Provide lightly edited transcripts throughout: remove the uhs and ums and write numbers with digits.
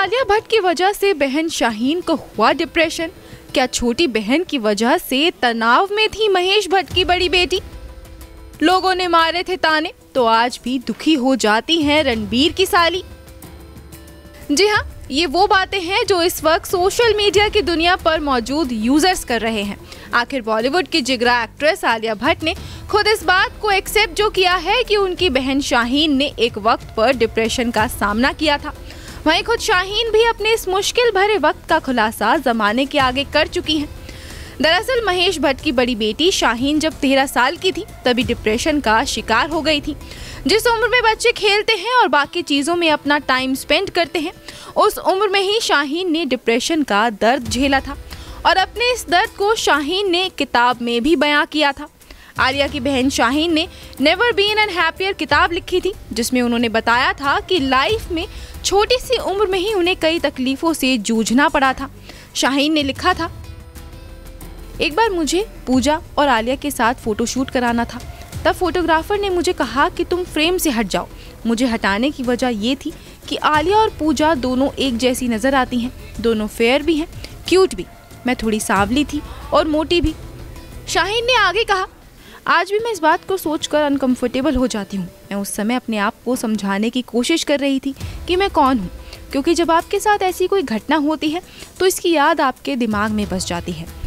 आलिया भट्ट की वजह से बहन शाहीन को हुआ डिप्रेशन? क्या छोटी बहन की वजह से तनाव में थी महेश भट्ट की बड़ी बेटी? लोगों ने मारे थे ताने तो आज भी दुखी हो जाती हैं रणबीर की साली। जी हाँ, ये वो बातें हैं जो इस वक्त सोशल मीडिया की दुनिया पर मौजूद यूजर्स कर रहे हैं। आखिर बॉलीवुड की जिगरा एक्ट्रेस आलिया भट्ट ने खुद इस बात को एक्सेप्ट जो किया है कि उनकी बहन शाहीन ने एक वक्त पर डिप्रेशन का सामना किया था। वहीं खुद शाहीन भी अपने इस मुश्किल भरे वक्त का खुलासा जमाने के आगे कर चुकी हैं। दरअसल महेश भट्ट की बड़ी बेटी शाहीन जब 13 साल की थी तभी डिप्रेशन का शिकार हो गई थी। जिस उम्र में बच्चे खेलते हैं और बाकी चीज़ों में अपना टाइम स्पेंड करते हैं, उस उम्र में ही शाहीन ने डिप्रेशन का दर्द झेला था और अपने इस दर्द को शाहीन ने किताब में भी बयां किया था। आलिया की बहन शाहीन ने नेवर बीन एन हैप्पियर किताब लिखी थी, जिसमें उन्होंने बताया था कि लाइफ में छोटी सी उम्र में ही उन्हें कई तकलीफों से जूझना पड़ा था। शाहीन ने लिखा था, एक बार मुझे पूजा और आलिया के साथ फोटोशूट कराना था। तब फोटोग्राफर ने मुझे कहा कि तुम फ्रेम से हट जाओ। मुझे हटाने की वजह ये थी कि आलिया और पूजा दोनों एक जैसी नज़र आती हैं, दोनों फेयर भी हैं, क्यूट भी। मैं थोड़ी सांवली थी और मोटी भी। शाहीन ने आगे कहा, आज भी मैं इस बात को सोचकर अनकंफर्टेबल हो जाती हूँ। मैं उस समय अपने आप को समझाने की कोशिश कर रही थी कि मैं कौन हूँ, क्योंकि जब आपके साथ ऐसी कोई घटना होती है तो इसकी याद आपके दिमाग में बस जाती है।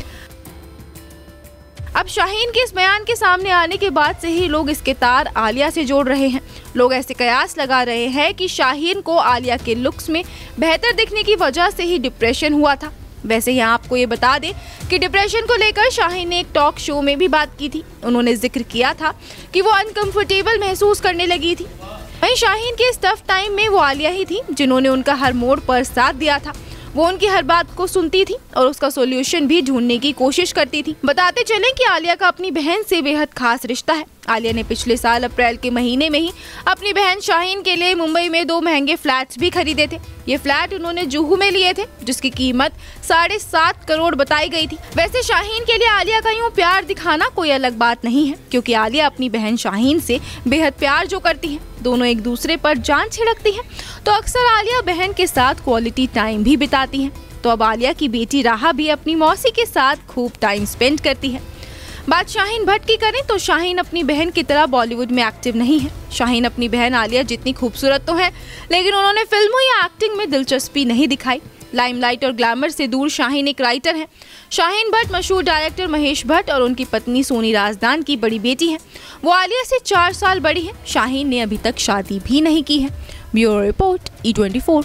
अब शाहीन के इस बयान के सामने आने के बाद से ही लोग इसके तार आलिया से जोड़ रहे हैं। लोग ऐसे कयास लगा रहे हैं कि शाहीन को आलिया के लुक्स में बेहतर दिखने की वजह से ही डिप्रेशन हुआ था। वैसे यहाँ आपको ये बता दें कि डिप्रेशन को लेकर शाहीन ने एक टॉक शो में भी बात की थी। उन्होंने जिक्र किया था कि वो अनकंफर्टेबल महसूस करने लगी थी। वहीं शाहीन के इस टफ टाइम में वो आलिया ही थी जिन्होंने उनका हर मोड़ पर साथ दिया था। वो उनकी हर बात को सुनती थी और उसका सॉल्यूशन भी ढूंढने की कोशिश करती थी। बताते चलें कि आलिया का अपनी बहन से बेहद खास रिश्ता है। आलिया ने पिछले साल अप्रैल के महीने में ही अपनी बहन शाहीन के लिए मुंबई में 2 महंगे फ्लैट्स भी खरीदे थे। ये फ्लैट उन्होंने जुहू में लिए थे, जिसकी कीमत 7.5 करोड़ बताई गई थी। वैसे शाहीन के लिए आलिया का यूं प्यार दिखाना कोई अलग बात नहीं है, क्योंकि आलिया अपनी बहन शाहीन से बेहद प्यार जो करती है, दोनों एक दूसरे पर जान छिड़कती हैं, तो अक्सर आलिया बहन के साथ क्वालिटी टाइम भी बिताती हैं। तो अब आलिया की बेटी राहा भी अपनी मौसी के साथ खूब टाइम स्पेंड करती है। बात शाहीन भट्ट की करें तो शाहीन अपनी बहन की तरह बॉलीवुड में एक्टिव नहीं है। शाहीन अपनी बहन आलिया जितनी खूबसूरत तो है, लेकिन उन्होंने फिल्मों या एक्टिंग में दिलचस्पी नहीं दिखाई। लाइमलाइट और ग्लैमर से दूर शाहीन एक राइटर हैं। शाहीन भट्ट मशहूर डायरेक्टर महेश भट्ट और उनकी पत्नी सोनी राजदान की बड़ी बेटी हैं। वो आलिया से 4 साल बड़ी है। शाहीन ने अभी तक शादी भी नहीं की है। Bureau report, E24।